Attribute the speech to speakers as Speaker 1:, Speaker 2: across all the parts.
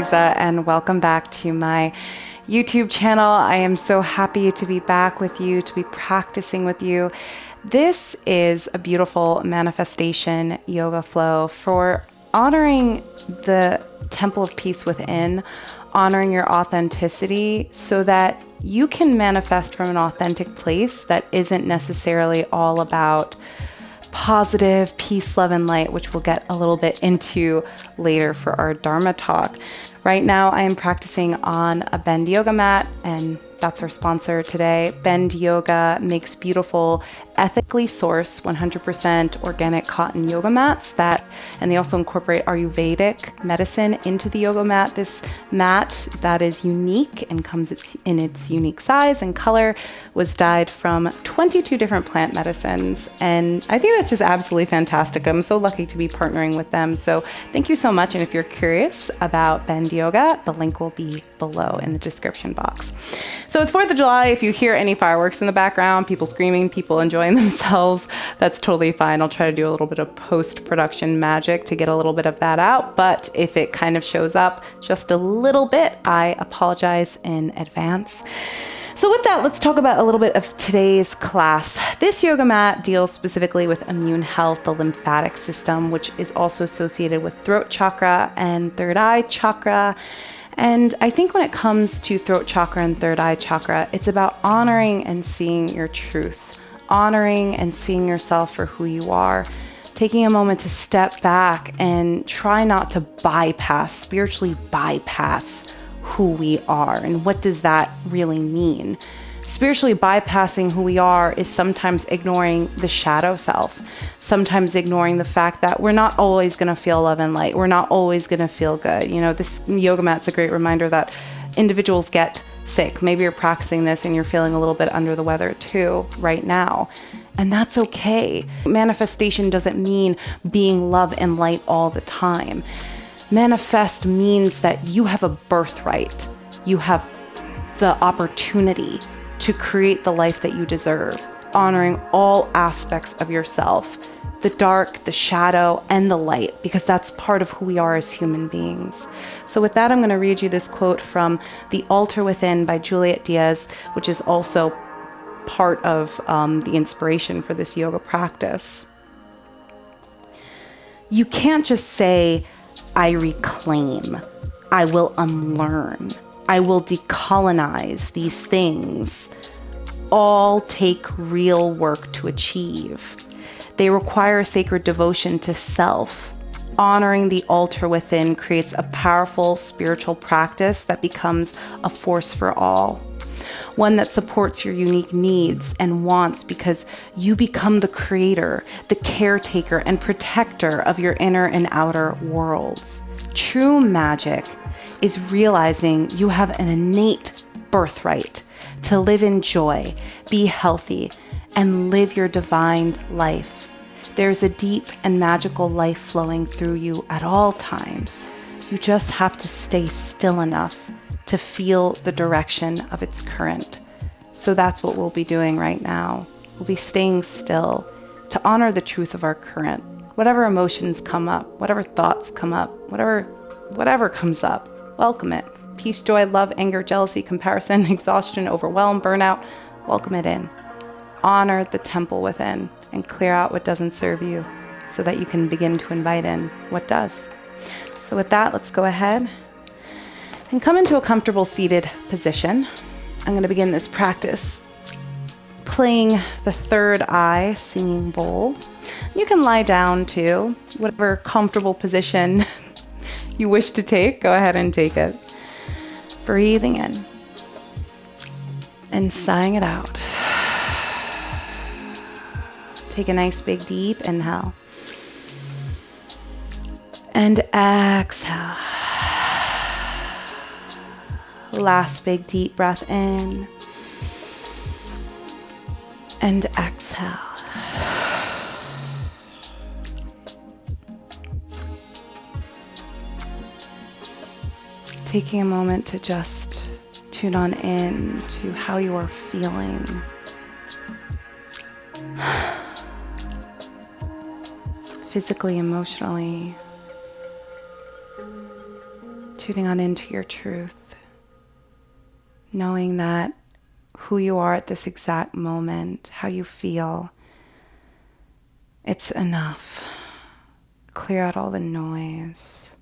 Speaker 1: Liza, and welcome back to my YouTube channel. I am so happy to be back with you, to be practicing with you. This is a beautiful manifestation yoga flow for honoring the temple of peace within, honoring your authenticity so that you can manifest from an authentic place that isn't necessarily all about positive peace, love, and light, which we'll get a little bit into later for our Dharma Talk. Right now, I am practicing on a Bend yoga mat, and that's our sponsor today. Bend Yoga makes beautiful, ethically sourced, 100% organic cotton yoga mats and they also incorporate Ayurvedic medicine into the yoga mat. This mat that is unique and comes in its unique size and color was dyed from 22 different plant medicines. And I think that's just absolutely fantastic. I'm so lucky to be partnering with them. So thank you so much. And if you're curious about Bend Yoga, the link will be below in the description box. So it's 4th of July. If you hear any fireworks in the background, people screaming, people enjoying themselves, that's totally fine. I'll try to do a little bit of post-production magic to get a little bit of that out. But if it kind of shows up just a little bit, I apologize in advance. So with that, let's talk about a little bit of today's class. This yoga mat deals specifically with immune health, the lymphatic system, which is also associated with throat chakra and third eye chakra. And I think when it comes to throat chakra and third eye chakra, it's about honoring and seeing your truth, honoring and seeing yourself for who you are, taking a moment to step back and try not to spiritually bypass who we are. And what does that really mean? Spiritually bypassing who we are is sometimes ignoring the shadow self, sometimes ignoring the fact that we're not always going to feel love and light. We're not always going to feel good. You know, this yoga mat's a great reminder that individuals get sick. Maybe you're practicing this and you're feeling a little bit under the weather too right now. And that's okay. Manifestation doesn't mean being love and light all the time. Manifest means that you have a birthright. You have the opportunity to create the life that you deserve, honoring all aspects of yourself, the dark, the shadow, and the light, because that's part of who we are as human beings. So with that, I'm going to read you this quote from The Altar Within by Juliet Diaz, which is also part of the inspiration for this yoga practice. You can't just say, I reclaim, I will unlearn, I will decolonize these things. All take real work to achieve. They require sacred devotion to self. Honoring the altar within creates a powerful spiritual practice that becomes a force for all. One that supports your unique needs and wants because you become the creator, the caretaker, and protector of your inner and outer worlds. True magic is realizing you have an innate birthright to live in joy, be healthy, and live your divine life. There's a deep and magical life flowing through you at all times. You just have to stay still enough to feel the direction of its current. So that's what we'll be doing right now. We'll be staying still to honor the truth of our current. Whatever emotions come up, whatever thoughts come up, whatever comes up, welcome it. Peace, joy, love, anger, jealousy, comparison, exhaustion, overwhelm, burnout, welcome it in. Honor the temple within and clear out what doesn't serve you so that you can begin to invite in what does. So with that, let's go ahead and come into a comfortable seated position. I'm going to begin this practice playing the third eye singing bowl. You can lie down too, whatever comfortable position you wish to take, go ahead and take it. Breathing in and sighing it out. Take a nice big deep inhale and exhale. Last big deep breath in and exhale. Taking a moment to just tune on in to how you are feeling. Physically, emotionally. tuning on into your truth, knowing that who you are at this exact moment, how you feel, it's enough. Clear out all the noise.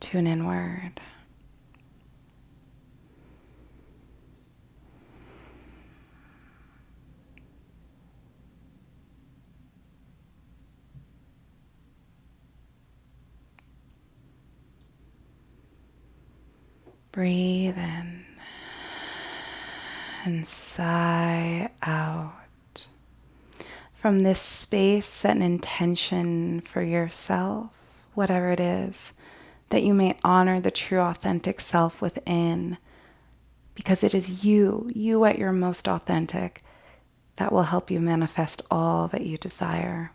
Speaker 1: Tune inward. Breathe in and sigh out. From this space, set an intention for yourself, whatever it is, that you may honor the true authentic self within, because it is you at your most authentic, that will help you manifest all that you desire.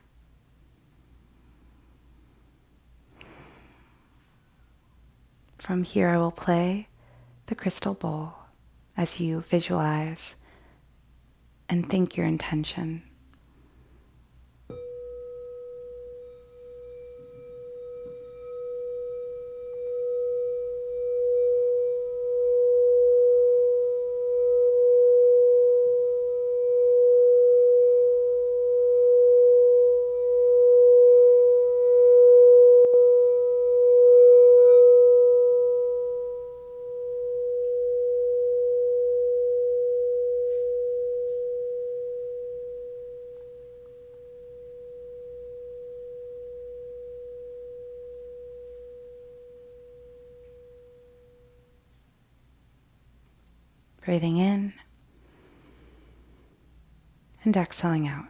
Speaker 1: From here, I will play the crystal bowl as you visualize and think your intention. Breathing in and exhaling out.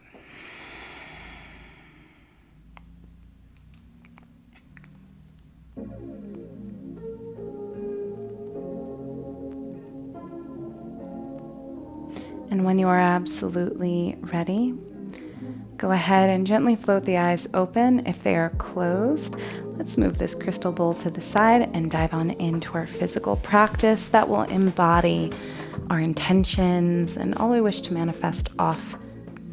Speaker 1: And when you are absolutely ready, go ahead and gently float the eyes open. If they are closed, let's move this crystal bowl to the side and dive on into our physical practice that will embody our intentions and all we wish to manifest off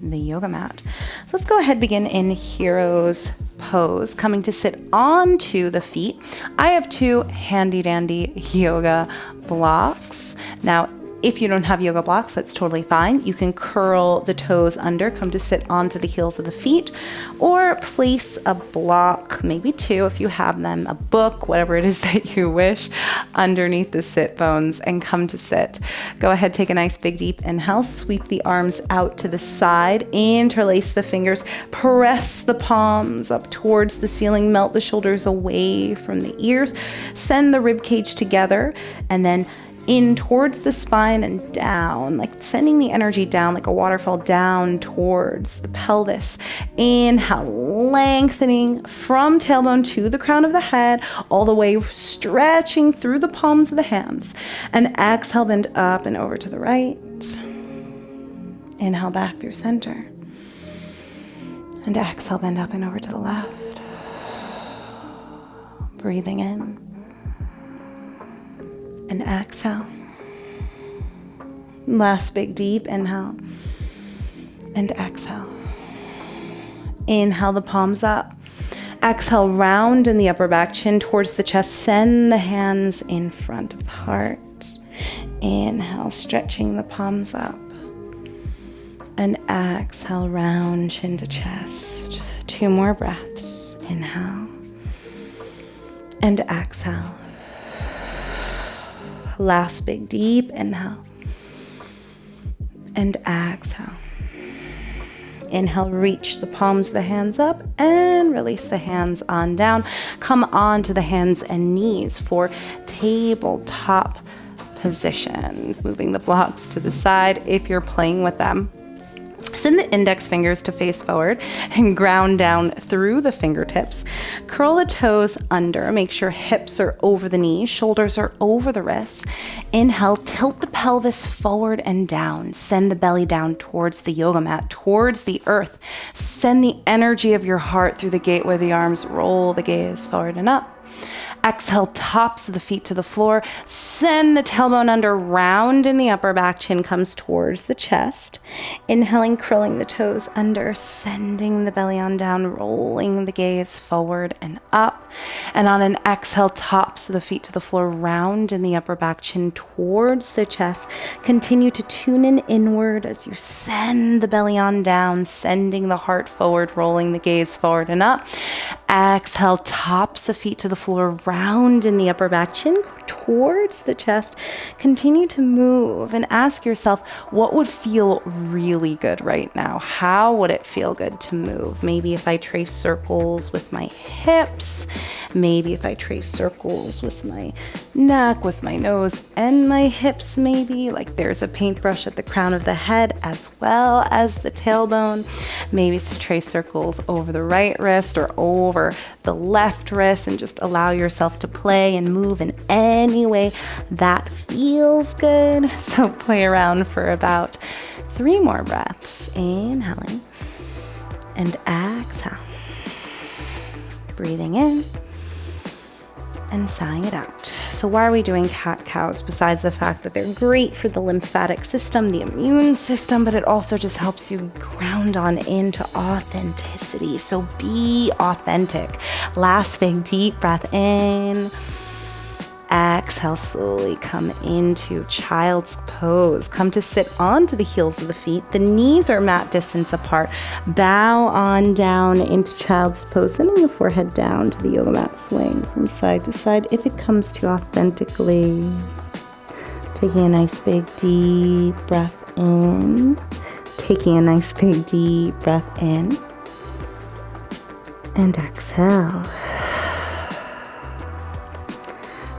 Speaker 1: the yoga mat. So let's go ahead and begin in hero's pose, coming to sit onto the feet. I have two handy dandy yoga blocks. Now, if you don't have yoga blocks, that's totally fine. You can curl the toes under, come to sit onto the heels of the feet, or place a block, maybe two if you have them, a book, whatever it is that you wish, underneath the sit bones and come to sit. Go ahead, take a nice big deep inhale, sweep the arms out to the side, interlace the fingers, press the palms up towards the ceiling, melt the shoulders away from the ears, send the rib cage together, and then in towards the spine and down, like sending the energy down like a waterfall down towards the pelvis. Inhale, lengthening from tailbone to the crown of the head, all the way stretching through the palms of the hands. And exhale, bend up and over to the right. Inhale back through center. And exhale, bend up and over to the left. Breathing in. And exhale. Last big deep inhale. And exhale. Inhale the palms up. Exhale, round in the upper back, chin towards the chest. Send the hands in front of the heart. Inhale, stretching the palms up. And exhale, round chin to chest. 2 more breaths. Inhale. And exhale. Last big deep inhale. And exhale. Inhale, reach the palms of the hands up and release the hands on down. Come on to the hands and knees for tabletop position. Moving the blocks to the side if you're playing with them. Send the index fingers to face forward and ground down through the fingertips. Curl the toes under. Make sure hips are over the knees, shoulders are over the wrists. Inhale, tilt the pelvis forward and down. Send the belly down towards the yoga mat, towards the earth. Send the energy of your heart through the gateway of the arms. Roll the gaze forward and up. Exhale, tops of the feet to the floor. Send the tailbone under, round in the upper back. Chin comes towards the chest. Inhaling, curling the toes under, sending the belly on down, rolling the gaze forward and up. And on an exhale, tops of the feet to the floor, round in the upper back, chin towards the chest. Continue to tune in inward as you send the belly on down, sending the heart forward, rolling the gaze forward and up. Exhale, tops of feet to the floor, round in the upper back, chin towards the chest. Continue to move and ask yourself, what would feel really good right now? How would it feel good to move? Maybe if I trace circles with my hips, maybe if I trace circles with my neck, with my nose and my hips, maybe like there's a paintbrush at the crown of the head as well as the tailbone. Maybe it's to trace circles over the right wrist or over the left wrist, and just allow yourself to play and move in any way that feels good. So play around for about 3 more breaths. Inhaling and exhale. Breathing in and sighing it out. So why are we doing cat-cows besides the fact that they're great for the lymphatic system, the immune system, but it also just helps you ground on into authenticity. So be authentic. Last big deep breath in. Exhale, slowly come into child's pose. Come to sit onto the heels of the feet. The knees are mat distance apart. Bow on down into child's pose, sending the forehead down to the yoga mat. Swing from side to side if it comes to you authentically. Taking a nice big deep breath in. Taking a nice big deep breath in. And exhale.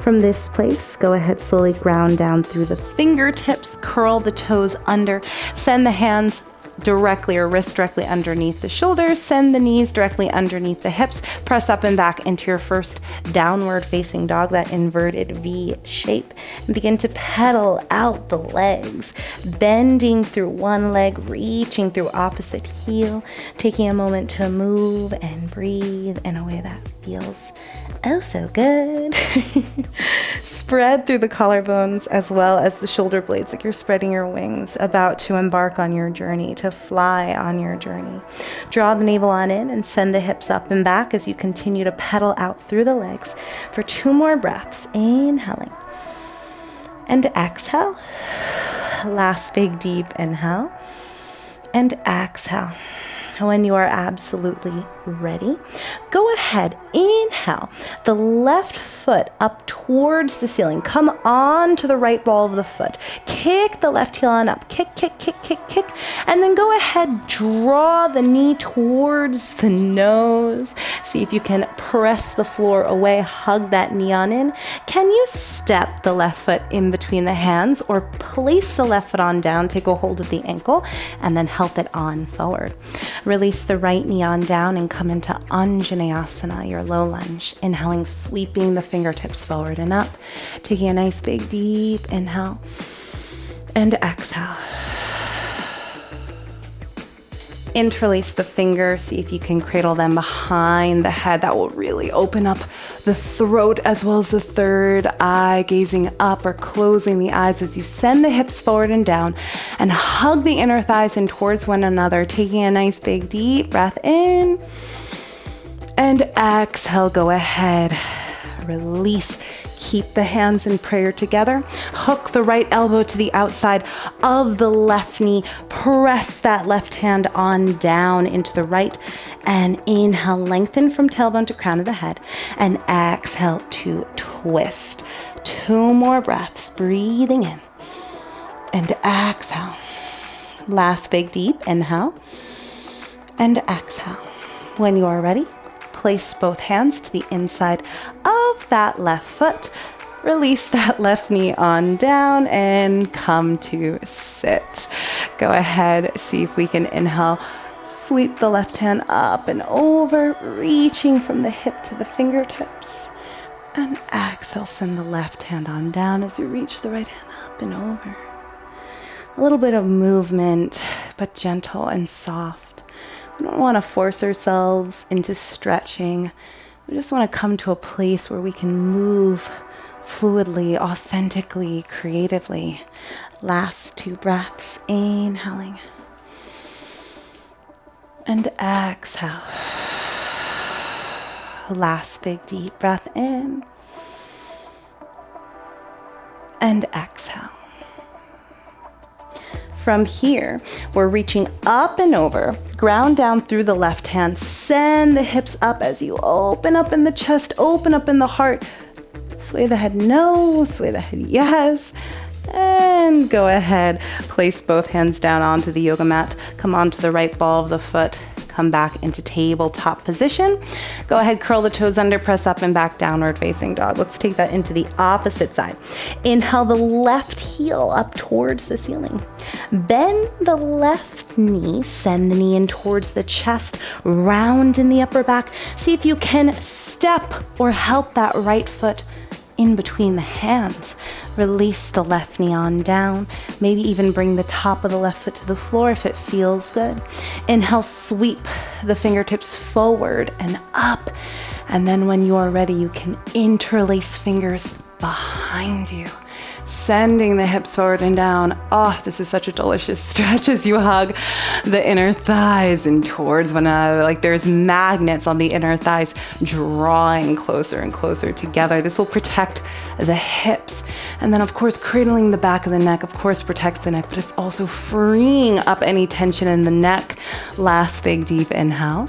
Speaker 1: From this place, go ahead, slowly ground down through the fingertips, curl the toes under, send the hands directly or wrists directly underneath the shoulders, send the knees directly underneath the hips, press up and back into your first downward facing dog, that inverted V shape, and begin to pedal out the legs, bending through one leg, reaching through opposite heel, taking a moment to move and breathe in a way that feels oh so good. Spread through the collarbones as well as the shoulder blades, like you're spreading your wings, about to embark on your journey, to fly on your journey. Draw the navel on in and send the hips up and back as you continue to pedal out through the legs for 2 more breaths. Inhaling and exhale. Last big deep inhale and exhale. When you are absolutely ready, go ahead, inhale the left foot up towards the ceiling. Come on to the right ball of the foot. Kick the left heel on up. Kick, kick, kick, kick, kick. And then go ahead, draw the knee towards the nose. See if you can press the floor away, hug that knee on in. Can you step the left foot in between the hands or place the left foot on down, take a hold of the ankle, and then help it on forward. Release the right knee on down and come into Anjaneyasana, your low lunge. Inhaling, sweeping the fingertips forward and up. Taking a nice big deep inhale and exhale. Interlace the fingers, see if you can cradle them behind the head. That will really open up the throat as well as the third eye, gazing up or closing the eyes as you send the hips forward and down and hug the inner thighs in towards one another, taking a nice big deep breath in and exhale. Go ahead, release. Keep the hands in prayer together. Hook the right elbow to the outside of the left knee. Press that left hand on down into the right. And inhale, lengthen from tailbone to crown of the head. And exhale to twist. 2 more breaths. Breathing in. And exhale. Last big deep inhale. And exhale. When you are ready, place both hands to the inside of that left foot. Release that left knee on down and come to sit. Go ahead, see if we can inhale. Sweep the left hand up and over, reaching from the hip to the fingertips. And exhale, send the left hand on down as you reach the right hand up and over. A little bit of movement, but gentle and soft. We don't want to force ourselves into stretching. We just want to come to a place where we can move fluidly, authentically, creatively. Last 2 breaths, inhaling and exhale. Last big deep breath in and exhale. From here, we're reaching up and over, ground down through the left hand, send the hips up as you open up in the chest, open up in the heart. Sway the head no, sway the head yes. And go ahead, place both hands down onto the yoga mat. Come onto the right ball of the foot. Come back into tabletop position. Go ahead, curl the toes under, press up and back, downward facing dog. Let's take that into the opposite side. Inhale the left heel up towards the ceiling. Bend the left knee, send the knee in towards the chest, round in the upper back. See if you can step or help that right foot in between the hands. Release the left knee on down. Maybe even bring the top of the left foot to the floor if it feels good. Inhale, sweep the fingertips forward and up. And then when you are ready, you can interlace fingers behind you, sending the hips forward and down. Oh, this is such a delicious stretch as you hug the inner thighs and towards one another. Like there's magnets on the inner thighs drawing closer and closer together. This will protect the hips. And then of course, cradling the back of the neck, of course, protects the neck, but it's also freeing up any tension in the neck. Last big deep inhale.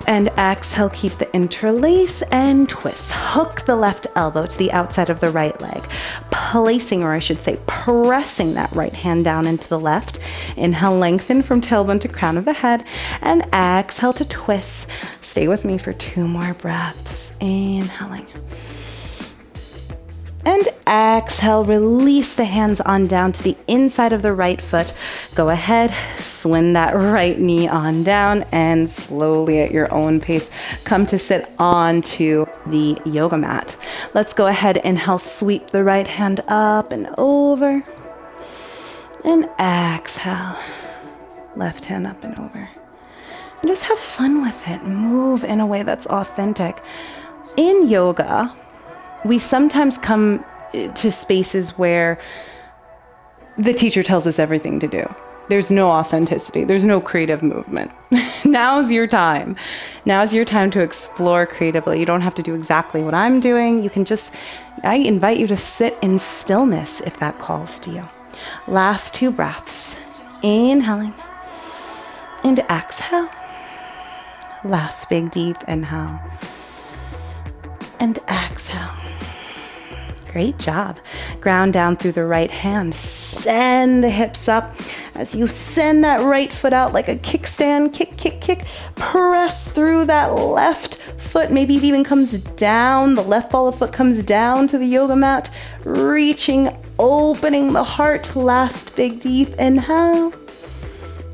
Speaker 1: And exhale, keep the interlace and twist. Hook the left elbow to the outside of the right leg, placing, or I should say, pressing that right hand down into the left. Inhale, lengthen from tailbone to crown of the head, and exhale to twist. Stay with me for 2 more breaths. Inhaling. And exhale, release the hands on down to the inside of the right foot. Go ahead, swim that right knee on down and slowly at your own pace, come to sit onto the yoga mat. Let's go ahead, inhale, sweep the right hand up and over. And exhale, left hand up and over. And just have fun with it. Move in a way that's authentic. In yoga, we sometimes come to spaces where the teacher tells us everything to do. There's no authenticity. There's no creative movement. Now's your time. Now's your time to explore creatively. You don't have to do exactly what I'm doing. You can just, I invite you to sit in stillness if that calls to you. Last 2 breaths. Inhaling and exhale. Last big deep inhale. And exhale. Great job. Ground down through the right hand. Send the hips up as you send that right foot out like a kickstand. Kick, kick, kick. Press through that left foot. Maybe it even comes down. The left ball of foot comes down to the yoga mat. Reaching, opening the heart. Last big deep inhale.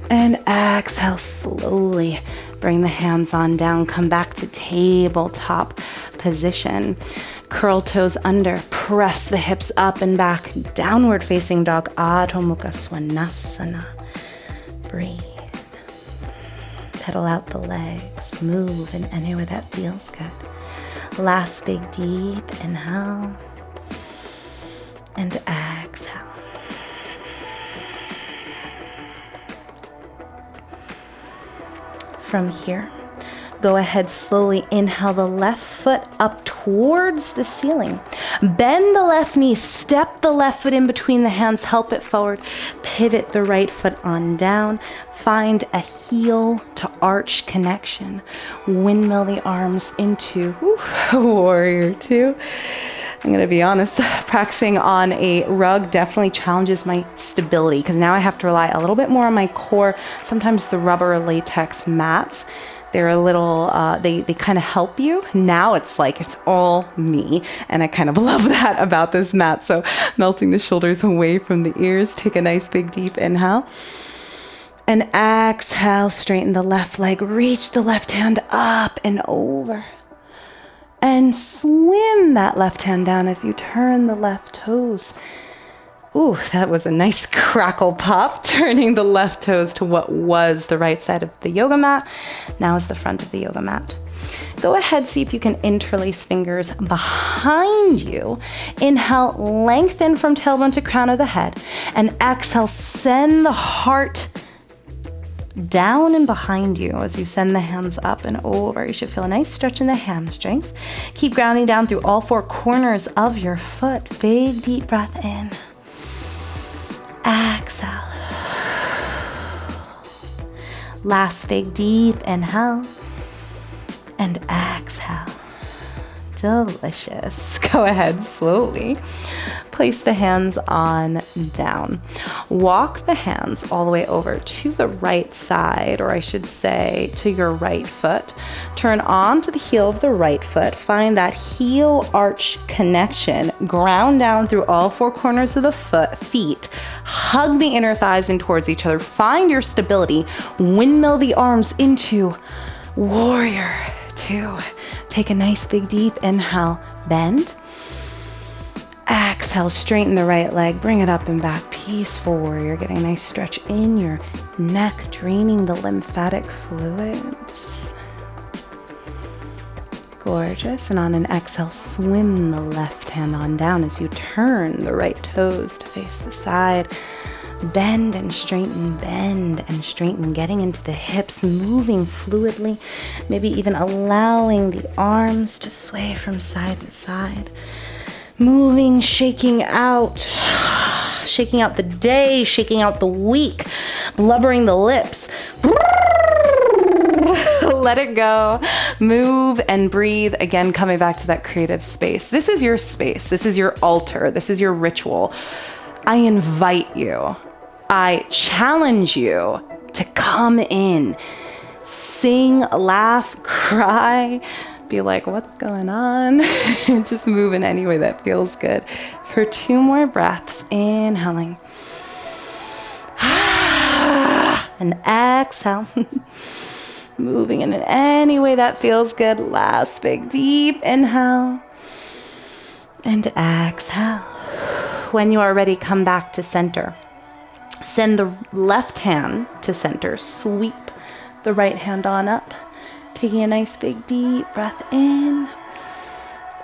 Speaker 1: And exhale slowly. Bring the hands on down. Come back to tabletop position. Curl toes under. Press the hips up and back. Downward facing dog. Adho Mukha Svanasana. Breathe. Pedal out the legs. Move in any way that feels good. Last big deep inhale. And exhale. From here, go ahead, slowly inhale the left foot up towards the ceiling. Bend the left knee, step the left foot in between the hands, help it forward. Pivot the right foot on down. Find a heel to arch connection. Windmill the arms into warrior 2. I'm going to be honest, practicing on a rug definitely challenges my stability because now I have to rely a little bit more on my core. Sometimes the rubber or latex mats, they're a little, they kind of help you. Now it's like, it's all me. And I kind of love that about this mat. So melting the shoulders away from the ears, take a nice big deep inhale. And exhale, straighten the left leg, reach the left hand up and over. And swim that left hand down as you turn the left toes. Ooh, that was a nice crackle pop, turning the left toes to what was the right side of the yoga mat. Now is the front of the yoga mat. Go ahead, see if you can interlace fingers behind you. Inhale, lengthen from tailbone to crown of the head. And exhale, send the heart down and behind you as you send the hands up and over. You should feel a nice stretch in the hamstrings. Keep grounding down through all four corners of your foot. Big, deep breath in. Exhale. Last big, deep inhale. And exhale. Delicious. Go ahead, slowly place the hands on down. Walk the hands all the way over to the right side, or I should say to your right foot. Turn onto the heel of the right foot. Find that heel arch connection. Ground down through all four corners of the feet. Hug the inner thighs in towards each other. Find your stability. Windmill the arms into warrior two. Take a nice big deep inhale, bend. Exhale, straighten the right leg, bring it up and back, peaceful warrior. Getting a nice stretch in your neck, draining the lymphatic fluids. Gorgeous. And on an exhale, swim the left hand on down as you turn the right toes to face the side. Bend and straighten, getting into the hips, moving fluidly, maybe even allowing the arms to sway from side to side. Moving, shaking out the day, shaking out the week, blubbering the lips. Let it go. Move and breathe. Again, coming back to that creative space. This is your space. This is your altar. This is your ritual. I invite you. I challenge you to come in, sing, laugh, cry, be like, what's going on? Just move in any way that feels good. For 2 more breaths, inhaling. And exhale. Moving in any way that feels good. Last big deep inhale. And exhale. When you are ready, come back to center. Send the left hand to center. Sweep the right hand on up. Taking a nice big deep breath in.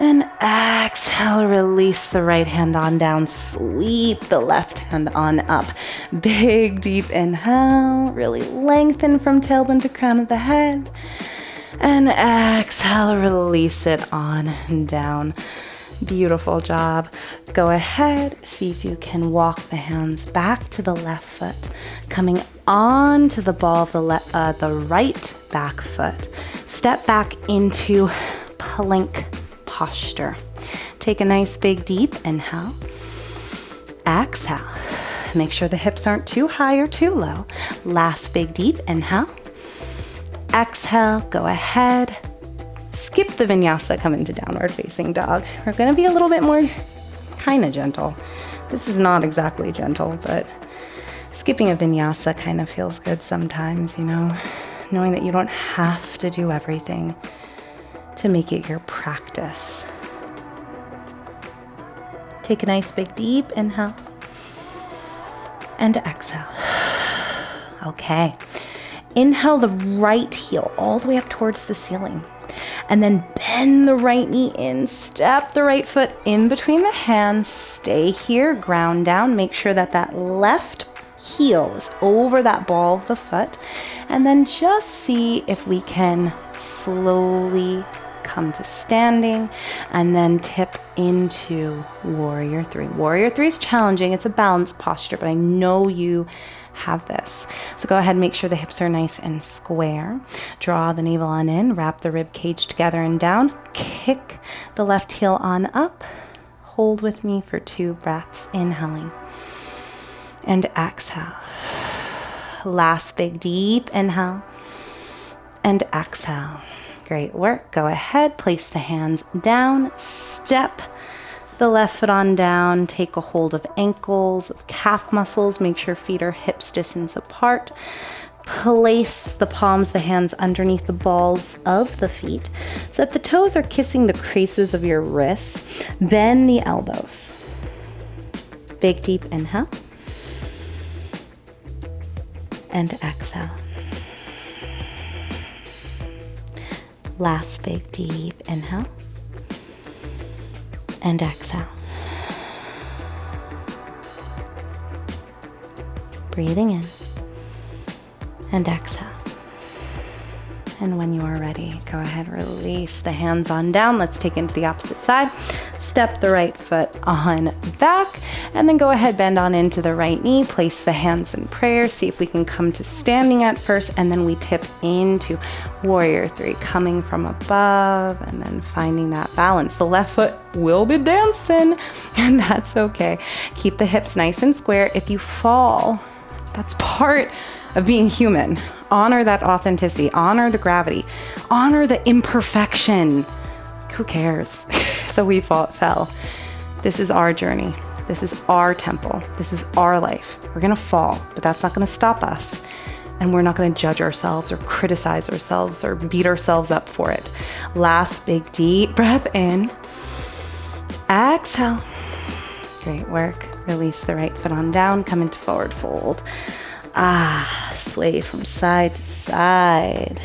Speaker 1: And exhale, release the right hand on down. Sweep the left hand on up. Big deep inhale. Really lengthen from tailbone to crown of the head. And exhale, release it on down. Beautiful job. Go ahead, see if you can walk the hands back to the left foot, coming onto the ball of the right back foot. Step back into plank posture. Take a nice big deep inhale. Exhale. Make sure the hips aren't too high or too low. Last big deep inhale. Exhale. Go ahead. Skip the vinyasa, come into downward facing dog. We're going to be a little bit more kind of gentle. This is not exactly gentle, but skipping a vinyasa kind of feels good sometimes, you know, knowing that you don't have to do everything to make it your practice. Take a nice big deep inhale and exhale. Okay. Inhale the right heel all the way up towards the ceiling. And then bend the right knee in, step the right foot in between the hands, stay here, ground down, make sure that that left heel is over that ball of the foot, and then just see if we can slowly come to standing and then tip into warrior three. Warrior three is challenging, it's a balance posture, but I know you have this. So go ahead and make sure the hips are nice and square. Draw the navel on in, wrap the rib cage together and down. Kick the left heel on up. Hold with me for 2 breaths, inhaling and exhale. Last big deep inhale and exhale. Great work. Go ahead, place the hands down, step the left foot on down, take a hold of ankles, of calf muscles, make sure feet are hips distance apart. Place the palms, the hands underneath the balls of the feet so that the toes are kissing the creases of your wrists. Bend the elbows. Big deep inhale. And exhale. Last big deep inhale. And exhale. Breathing in and exhale. And when you are ready, go ahead, release the hands on down. Let's take it to the opposite side. Step the right foot on back, and then go ahead, bend on into the right knee. Place the hands in prayer. See if we can come to standing at first, and then we tip into warrior three, coming from above, and then finding that balance. The left foot will be dancing, and that's okay. Keep the hips nice and square. If you fall, that's part of being human. Honor that authenticity, honor the gravity, honor the imperfection. Who cares? So we fell. This is our journey. This is our temple. This is our life. We're gonna fall, but that's not gonna stop us. And we're not gonna judge ourselves or criticize ourselves or beat ourselves up for it. Last big deep breath in. Exhale. Great work. Release the right foot on down, come into forward fold. Sway from side to side.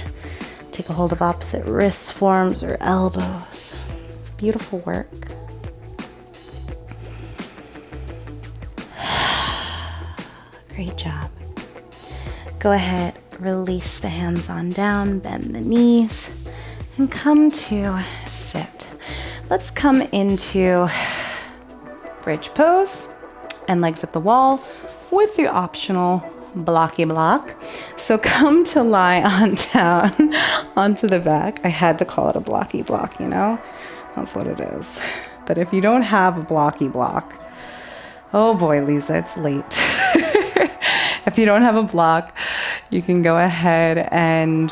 Speaker 1: Take a hold of opposite wrist forms or elbows. Beautiful work. Great job. Go ahead, release the hands on down, bend the knees, and come to sit. Let's come into bridge pose and legs up the wall with the optional blocky block. So come to lie on down onto the back. I had to call it a blocky block, you know? That's what it is. But if you don't have a blocky block, oh boy, Liza, it's late. If you don't have a block, you can go ahead and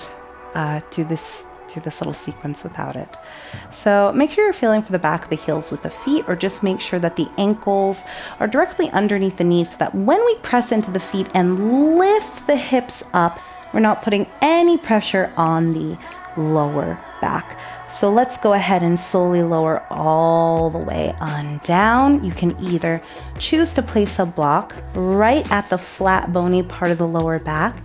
Speaker 1: do this little sequence without it. So make sure you're feeling for the back of the heels with the feet, or just make sure that the ankles are directly underneath the knees so that when we press into the feet and lift the hips up, we're not putting any pressure on the lower back. So let's go ahead and slowly lower all the way on down. You can either choose to place a block right at the flat bony part of the lower back,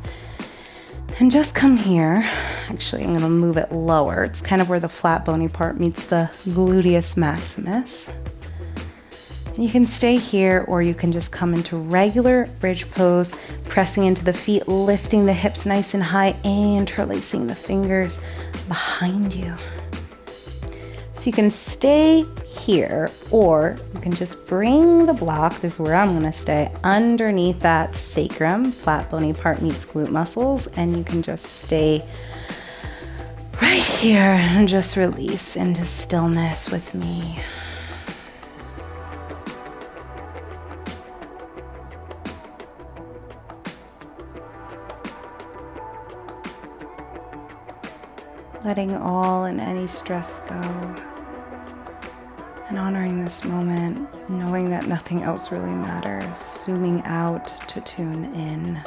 Speaker 1: and just come here. Actually, I'm gonna move it lower. It's kind of where the flat bony part meets the gluteus maximus. You can stay here, or you can just come into regular bridge pose, pressing into the feet, lifting the hips nice and high, interlacing the fingers behind you. So you can stay here, or you can just bring the block, this is where I'm gonna stay, underneath that sacrum, flat bony part meets glute muscles, and you can just stay right here and just release into stillness with me. Letting all and any stress go, and honoring this moment, knowing that nothing else really matters, zooming out to tune in.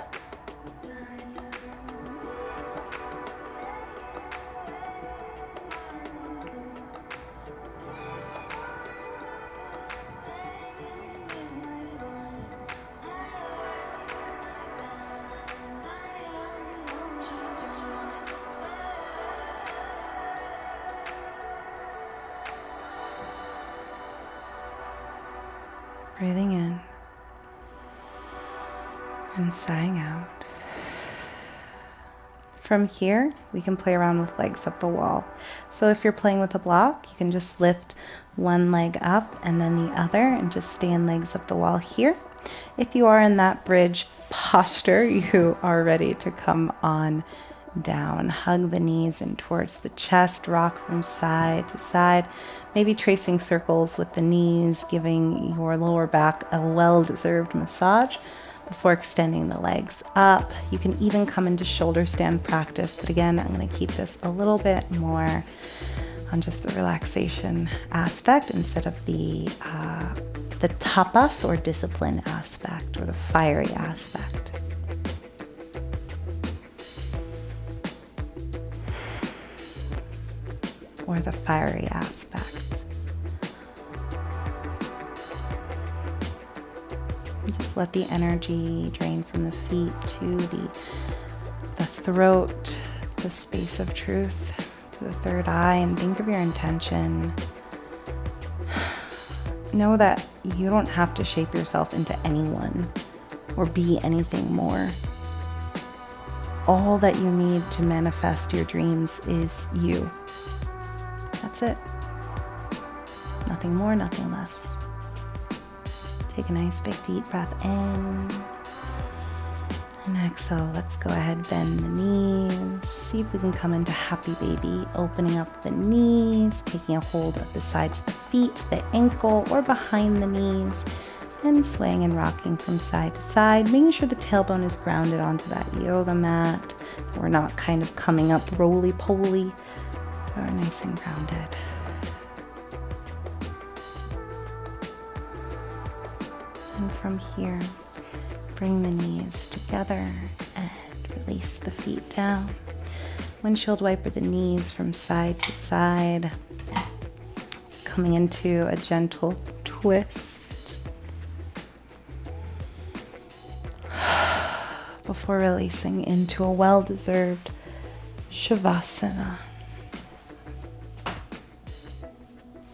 Speaker 1: Breathing in and sighing out. From here, we can play around with legs up the wall. So if you're playing with a block, you can just lift one leg up and then the other and just stand legs up the wall here. If you are in that bridge posture, you are ready to come on down. Hug the knees in towards the chest, rock from side to side, maybe tracing circles with the knees, giving your lower back a well-deserved massage before extending the legs up. You can even come into shoulder stand practice, but again, I'm going to keep this a little bit more on just the relaxation aspect instead of the tapas or discipline aspect or the fiery aspect. Or the fiery aspect. Just let the energy drain from the feet to the throat, the space of truth, to the third eye, and think of your intention. Know that you don't have to shape yourself into anyone or be anything more. All that you need to manifest your dreams is you. That's it. Nothing more, nothing less. Take a nice big deep breath in. And exhale. Let's go ahead, bend the knees. See if we can come into happy baby, opening up the knees, taking a hold of the sides of the feet, the ankle, or behind the knees, and swaying and rocking from side to side, making sure the tailbone is grounded onto that yoga mat. We're not kind of coming up roly-poly. We're nice and grounded. And from here, bring the knees together and release the feet down. Windshield wiper the knees from side to side, coming into a gentle twist before releasing into a well-deserved Shavasana.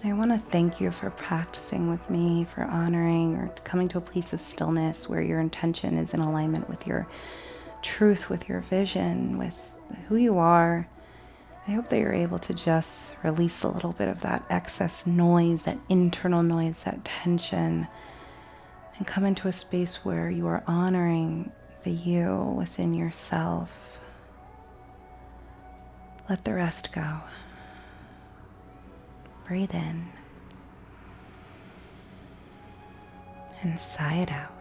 Speaker 1: I want to thank you for practicing with me, for honoring or coming to a place of stillness where your intention is in alignment with your truth, with your vision, with who you are. I hope that you're able to just release a little bit of that excess noise, that internal noise, that tension, and come into a space where you are honoring the you within yourself. Let the rest go. Breathe in and sigh it out.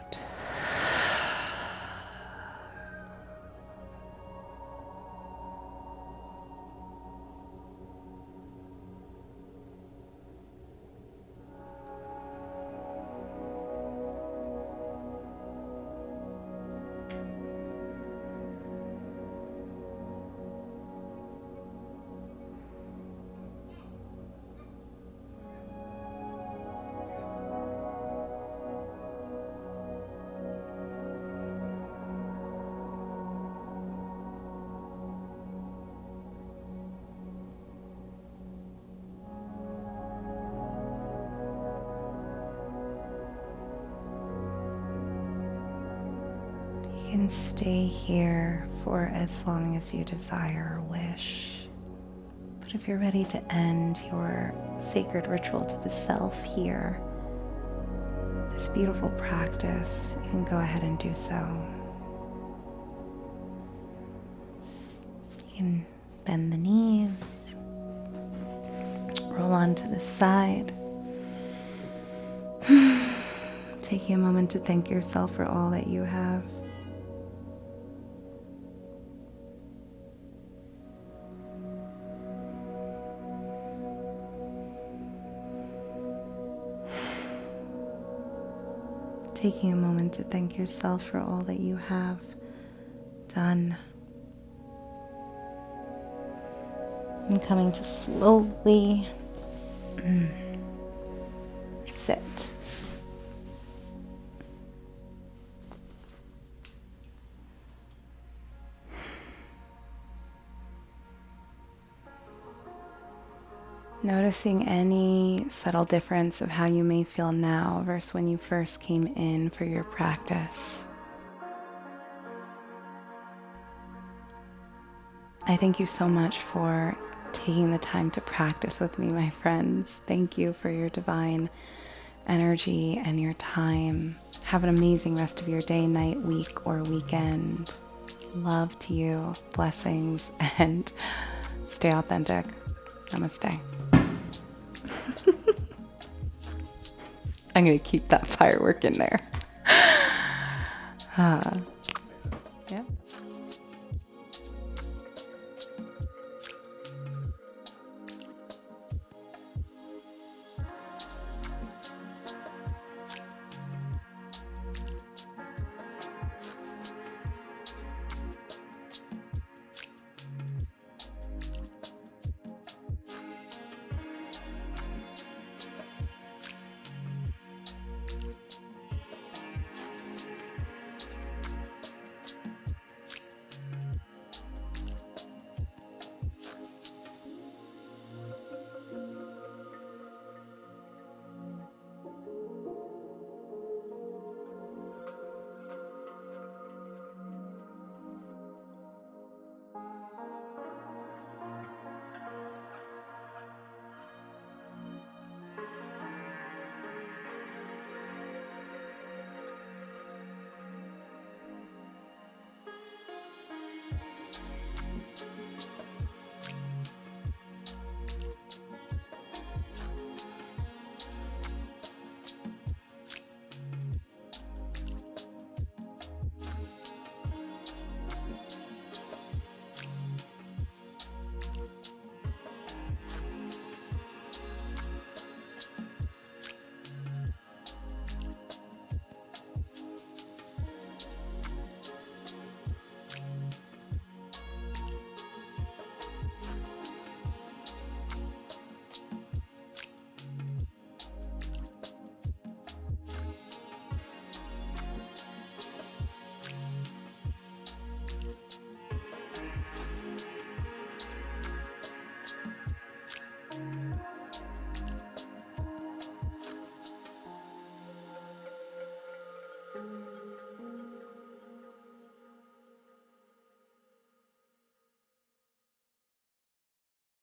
Speaker 1: You can stay here for as long as you desire or wish. But if you're ready to end your sacred ritual to the self here, this beautiful practice, you can go ahead and do so. You can bend the knees, roll onto the side. Taking a moment to thank yourself for all that you have. Taking a moment to thank yourself for all that you have done. And coming to slowly sit. Noticing any subtle difference of how you may feel now versus when you first came in for your practice. I thank you so much for taking the time to practice with me, my friends. Thank you for your divine energy and your time. Have an amazing rest of your day, night, week, or weekend. Love to you, blessings, and stay authentic. Namaste. I'm going to keep that firework in there.